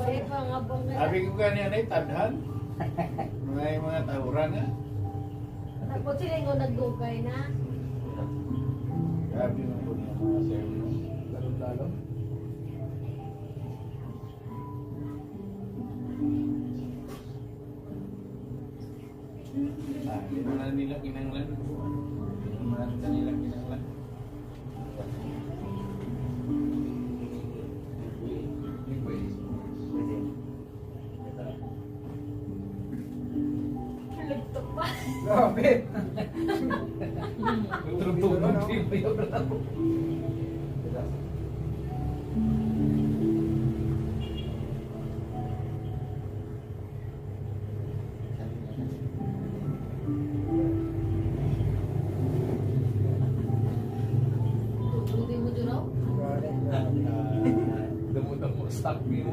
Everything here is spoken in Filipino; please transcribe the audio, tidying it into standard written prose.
Sabi ko ganyan ay tadhan. Mga tawuran nga. Tapos sila yung nagdugay na. Grabe mo po niya mga sir. Lalo-lalo. Hindi mo na nila kinanglan. Hindi mo na nila kinanglan. Lugtok pa. Grabe! Tulog-tulog. Hindi mo dyan ako? Damo-damo, stop mo.